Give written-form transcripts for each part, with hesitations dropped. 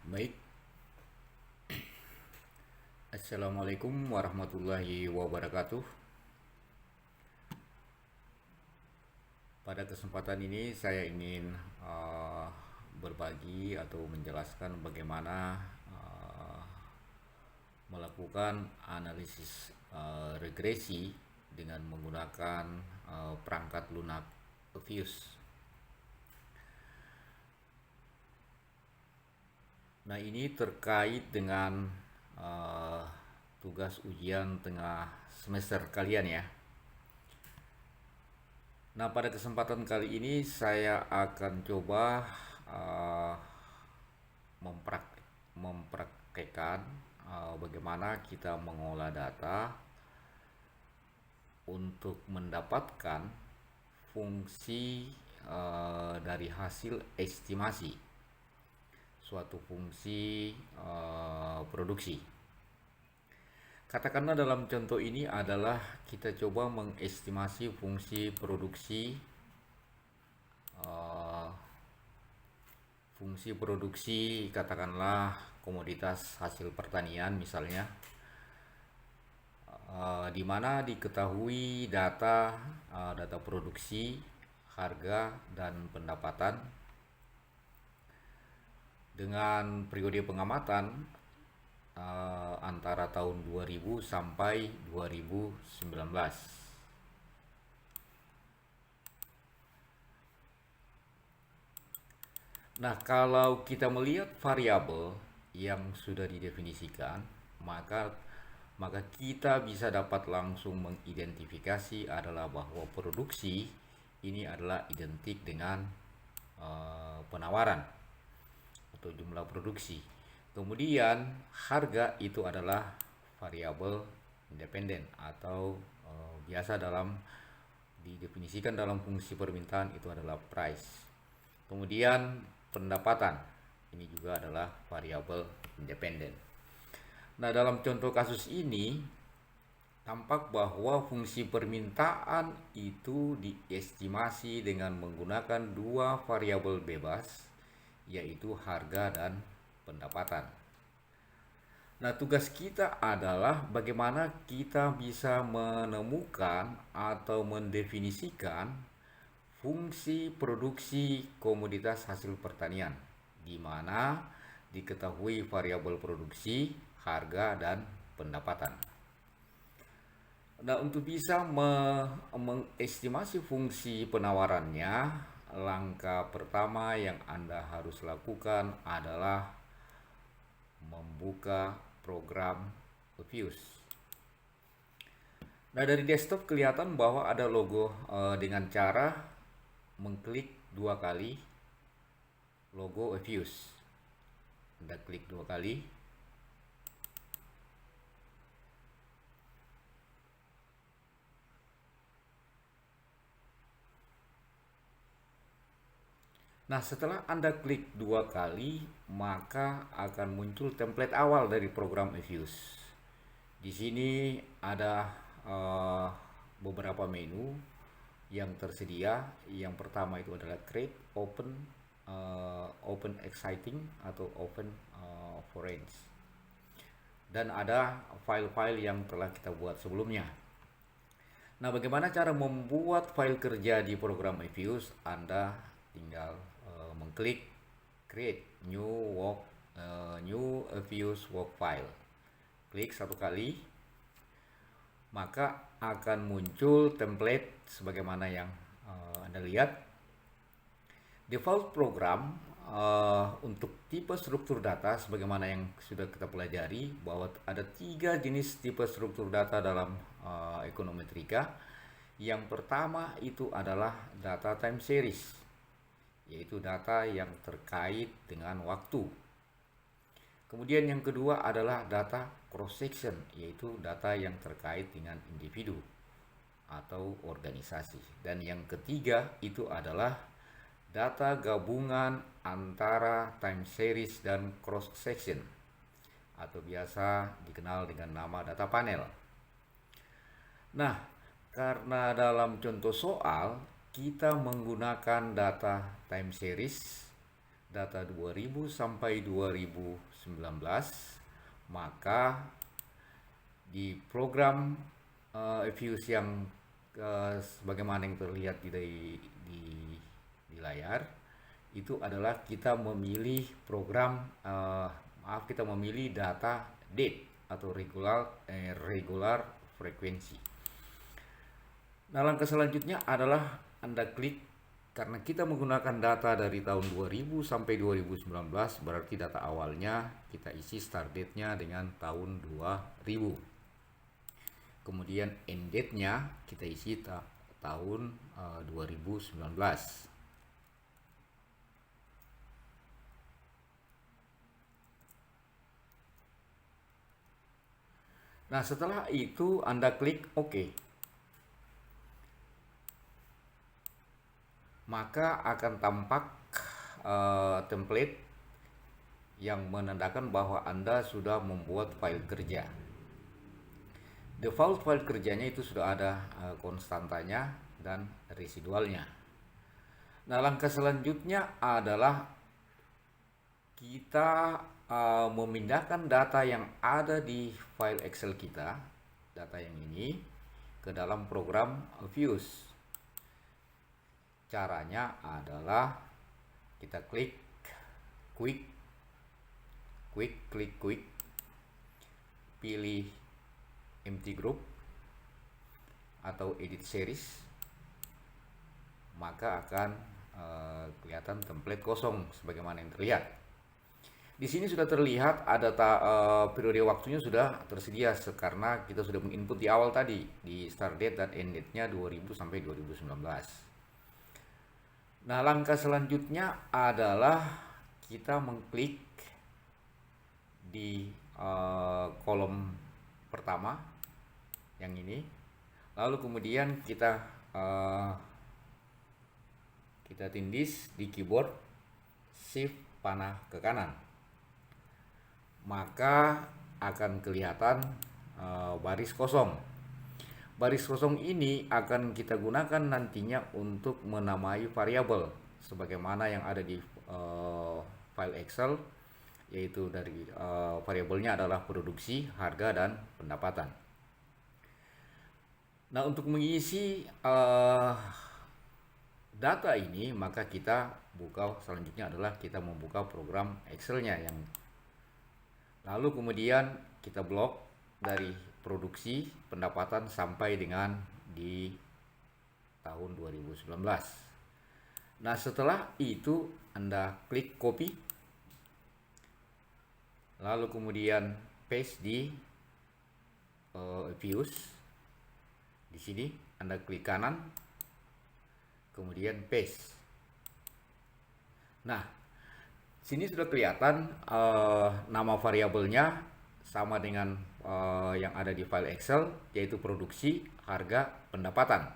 Baik, Assalamualaikum warahmatullahi wabarakatuh. Pada kesempatan ini saya ingin berbagi atau menjelaskan bagaimana melakukan analisis regresi dengan menggunakan perangkat lunak Fuse. Nah, ini terkait dengan uh, tugas ujian tengah semester kalian ya. Nah, pada kesempatan kali ini saya akan coba uh, mempraktekkan bagaimana kita mengolah data untuk mendapatkan fungsi dari hasil estimasi suatu fungsi produksi. Katakanlah dalam contoh ini adalah kita coba mengestimasi fungsi produksi eh, katakanlah komoditas hasil pertanian misalnya, di mana diketahui data produksi, harga dan pendapatan dengan periode pengamatan antara tahun 2000 sampai 2019. Nah, kalau kita melihat variabel yang sudah didefinisikan, maka maka kita bisa dapat langsung mengidentifikasi adalah bahwa produksi ini adalah identik dengan penawaran atau jumlah produksi. Kemudian harga itu adalah variabel independen atau biasa dalam didefinisikan dalam fungsi permintaan itu adalah price. Kemudian pendapatan ini juga adalah variabel independen. Nah, dalam contoh kasus ini tampak bahwa fungsi permintaan itu diestimasi dengan menggunakan dua variabel bebas, yaitu harga dan pendapatan. Nah, tugas kita adalah bagaimana kita bisa menemukan atau mendefinisikan fungsi produksi komoditas hasil pertanian, di mana diketahui variabel produksi, harga, dan pendapatan. Nah, untuk bisa mengestimasi fungsi penawarannya, langkah pertama yang Anda harus lakukan adalah membuka program Fuse. Nah, dari desktop kelihatan bahwa ada logo dengan cara mengklik dua kali logo Fuse. Anda klik dua kali. Nah, setelah Anda klik dua kali, maka akan muncul template awal dari program Fuse. Di sini ada beberapa menu yang tersedia. Yang pertama itu adalah create, open, open exciting atau open forange. Dan ada file-file yang telah kita buat sebelumnya. Nah, bagaimana cara membuat file kerja di program Fuse? Anda tinggal mengklik create new Fuse work file. Klik satu kali, maka akan muncul template sebagaimana yang Anda lihat. Default program untuk tipe struktur data sebagaimana yang sudah kita pelajari bahwa ada tiga jenis tipe struktur data dalam ekonometrika. Yang pertama itu adalah data time series, yaitu data yang terkait dengan waktu. Kemudian yang kedua adalah data cross section, yaitu data yang terkait dengan individu atau organisasi. Dan yang ketiga itu adalah data gabungan antara time series dan cross section atau biasa dikenal dengan nama data panel. Nah, karena dalam contoh soal kita menggunakan data time series, data 2000 sampai 2019, maka di program Evius yang sebagaimana yang terlihat di layar itu adalah kita memilih program kita memilih data date atau regular frekuensi. Nah, langkah selanjutnya adalah Anda klik, karena kita menggunakan data dari tahun 2000 sampai 2019, berarti data awalnya kita isi start date-nya dengan tahun 2000. Kemudian end date-nya kita isi tahun 2019. Nah, setelah itu Anda klik OK. Maka akan tampak template yang menandakan bahwa Anda sudah membuat file kerja. Default file kerjanya itu sudah ada konstantanya dan residualnya. Nah, langkah selanjutnya adalah kita memindahkan data yang ada di file Excel kita, data yang ini, ke dalam program Evius. Caranya adalah kita klik quick, pilih empty group atau edit series, maka akan kelihatan template kosong sebagaimana yang terlihat. Di sini sudah terlihat ada periode waktunya sudah tersedia karena kita sudah menginput di awal tadi di start date dan end date-nya 2000 sampai 2019. Nah, langkah selanjutnya adalah kita mengklik di kolom pertama yang ini, lalu kemudian kita tindis di keyboard shift panah ke kanan, maka akan kelihatan baris kosong. Baris kosong ini akan kita gunakan nantinya untuk menamai variabel sebagaimana yang ada di file Excel, yaitu dari variabelnya adalah produksi, harga, dan pendapatan. Nah, untuk mengisi data ini, maka kita buka, selanjutnya adalah kita membuka program Excel-nya yang lalu kemudian kita blok dari produksi, pendapatan sampai dengan di tahun 2019. Nah, setelah itu Anda klik copy, lalu kemudian paste di Evius. Di sini Anda klik kanan, kemudian paste. Nah, sini sudah kelihatan nama variabelnya sama dengan yang ada di file Excel, yaitu produksi, harga, pendapatan.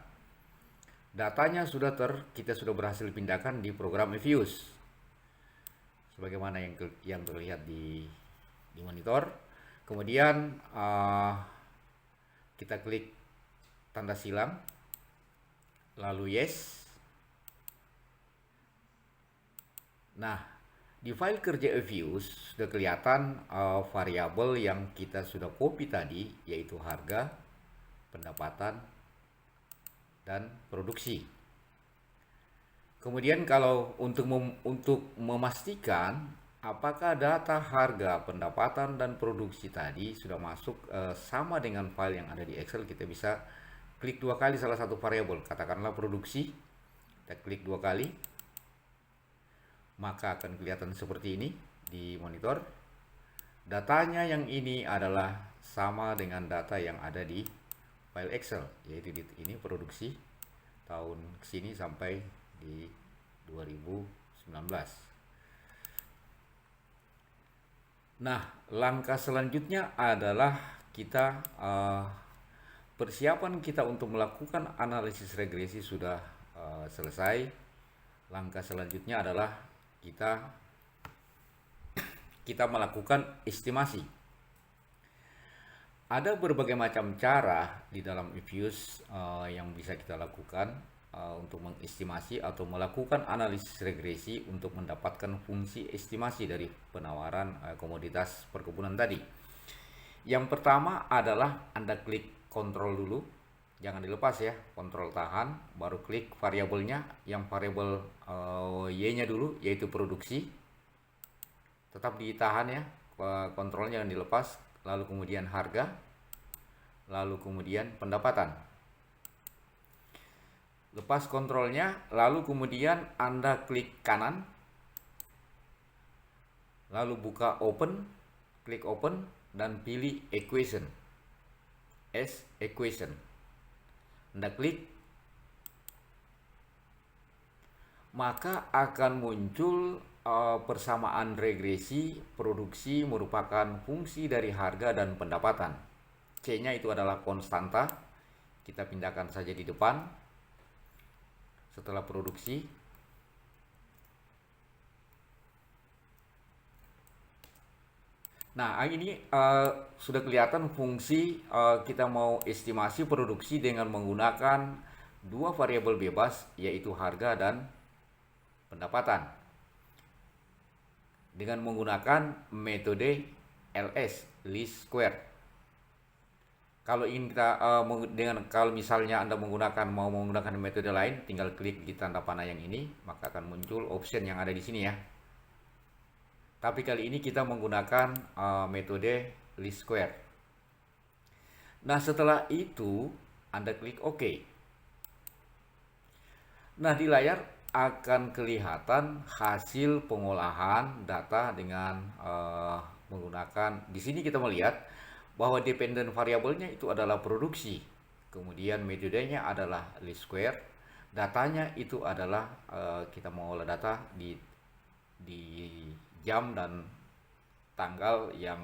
Datanya sudah kita sudah berhasil pindahkan di program Evius sebagaimana yang terlihat di monitor. Kemudian kita klik tanda silang, lalu yes. Nah, di file kerja Evius sudah kelihatan variabel yang kita sudah copy tadi, yaitu harga, pendapatan, dan produksi. Kemudian kalau untuk memastikan apakah data harga, pendapatan, dan produksi tadi sudah masuk sama dengan file yang ada di Excel, kita bisa klik dua kali salah satu variabel, katakanlah produksi, kita klik dua kali, maka akan kelihatan seperti ini di monitor. Datanya yang ini adalah sama dengan data yang ada di file Excel, yaitu ini produksi tahun kesini sampai di 2019. Nah, langkah selanjutnya adalah kita persiapan kita untuk melakukan analisis regresi sudah selesai. Langkah selanjutnya adalah kita melakukan estimasi. Ada berbagai macam cara di dalam Evius yang bisa kita lakukan. untuk mengestimasi atau melakukan analisis regresi untuk mendapatkan fungsi estimasi dari penawaran komoditas perkebunan tadi. Yang pertama adalah Anda klik kontrol dulu, jangan dilepas ya, kontrol tahan, baru klik variabelnya, yang variabel Y-nya dulu, yaitu produksi, tetap ditahan ya, kontrolnya jangan dilepas, lalu kemudian harga, lalu kemudian pendapatan. Lepas kontrolnya, lalu kemudian Anda klik kanan, lalu buka open, klik open, dan pilih equation, as equation. Anda klik, maka akan muncul persamaan regresi produksi merupakan fungsi dari harga dan pendapatan. C-nya itu adalah konstanta, kita pindahkan saja di depan. Setelah produksi, nah ini sudah kelihatan fungsi kita mau estimasi produksi dengan menggunakan dua variabel bebas, yaitu harga dan pendapatan, dengan menggunakan metode LS, least square. Kalau ingin kita kalau misalnya Anda mau menggunakan metode lain, tinggal klik di tanda panah yang ini, maka akan muncul option yang ada di sini ya. Tapi kali ini kita menggunakan metode least square. Nah, setelah itu Anda klik OK. Nah, di layar akan kelihatan hasil pengolahan data dengan menggunakan, di sini kita melihat bahwa dependent variabelnya itu adalah produksi, kemudian metodenya adalah least square, datanya itu adalah kita mengolah data di jam dan tanggal yang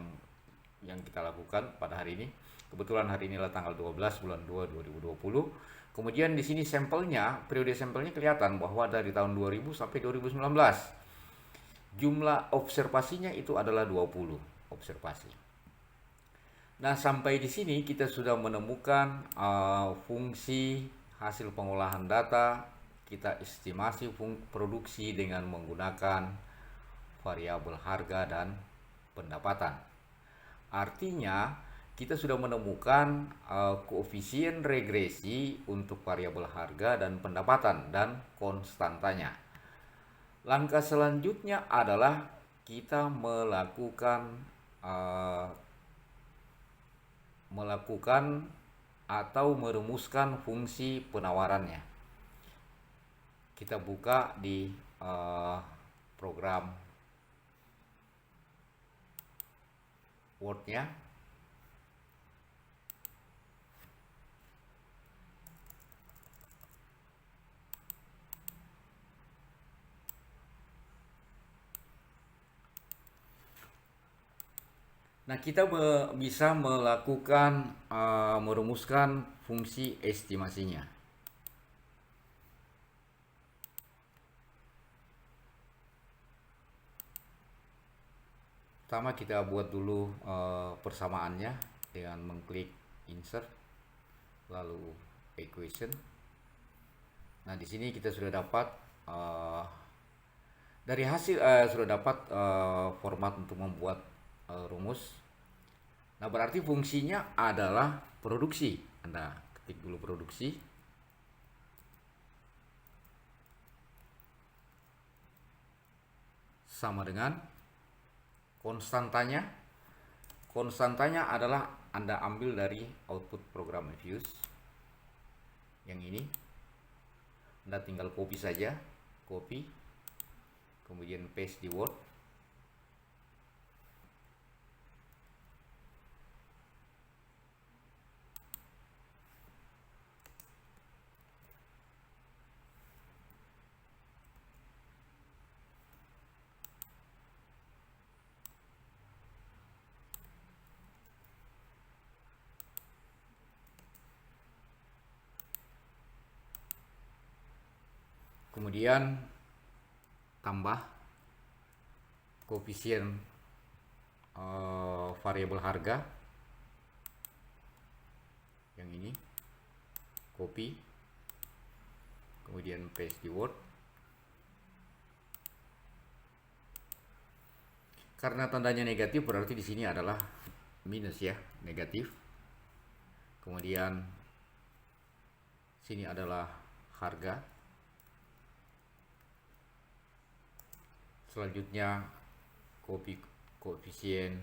kita lakukan pada hari ini. Kebetulan hari ini adalah tanggal 12 bulan 2 2020. Kemudian di sini sampelnya, periode sampelnya kelihatan bahwa dari tahun 2000 sampai 2019. Jumlah observasinya itu adalah 20 observasi. Nah, sampai di sini kita sudah menemukan fungsi hasil pengolahan data. Kita estimasi produksi dengan menggunakan variabel harga dan pendapatan. Artinya, kita sudah menemukan koefisien regresi untuk variabel harga dan pendapatan dan konstantanya. Langkah selanjutnya adalah kita melakukan atau merumuskan fungsi penawarannya. Kita buka di program Word-nya. Nah, kita bisa melakukan merumuskan fungsi estimasinya. Pertama kita buat dulu persamaannya dengan mengklik insert, lalu equation. Nah, di sini kita sudah dapat dari hasil sudah dapat format untuk membuat rumus. Nah, berarti fungsinya adalah produksi. Anda ketik dulu produksi. Sama dengan konstantanya. Konstantanya adalah Anda ambil dari output program Fuse. Yang ini. Anda tinggal copy saja. Copy. Kemudian paste di Word. Kemudian tambah koefisien variabel harga yang ini, copy, kemudian paste di Word. Karena tandanya negatif berarti di sini adalah minus ya, negatif. Kemudian sini adalah harga. Selanjutnya koefisien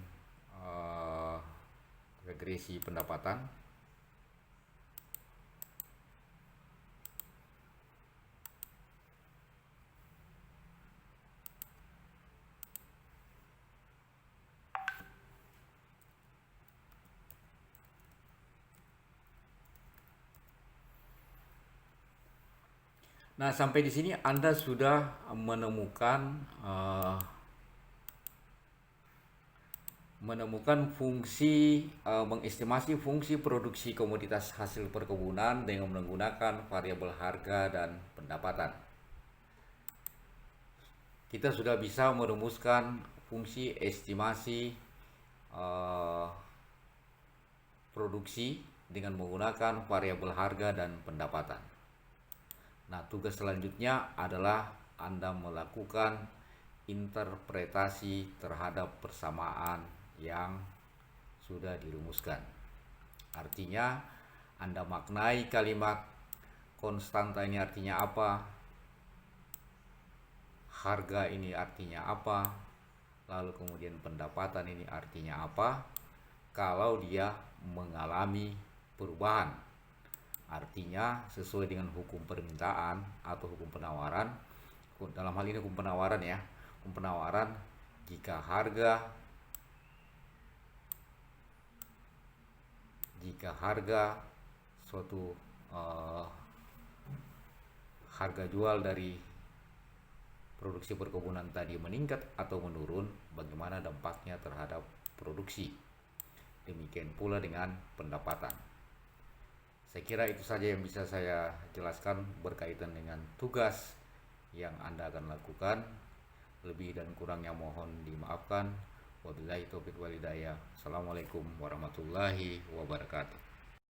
regresi pendapatan. Nah, sampai di sini Anda sudah menemukan fungsi mengestimasi fungsi produksi komoditas hasil perkebunan dengan menggunakan variabel harga dan pendapatan. Kita sudah bisa merumuskan fungsi estimasi produksi dengan menggunakan variabel harga dan pendapatan. Nah, tugas selanjutnya adalah Anda melakukan interpretasi terhadap persamaan yang sudah dirumuskan. Artinya, Anda maknai kalimat konstanta ini artinya apa, harga ini artinya apa, lalu kemudian pendapatan ini artinya apa kalau dia mengalami perubahan. Artinya sesuai dengan hukum permintaan atau hukum penawaran. Dalam hal ini hukum penawaran ya. Hukum penawaran, jika suatu harga jual dari produksi perkebunan tadi meningkat atau menurun, bagaimana dampaknya terhadap produksi. Demikian pula dengan pendapatan. Saya kira itu saja yang bisa saya jelaskan berkaitan dengan tugas yang Anda akan lakukan. Lebih dan kurangnya mohon dimaafkan. Wabillahi taufiq wal hidayah. Assalamualaikum warahmatullahi wabarakatuh.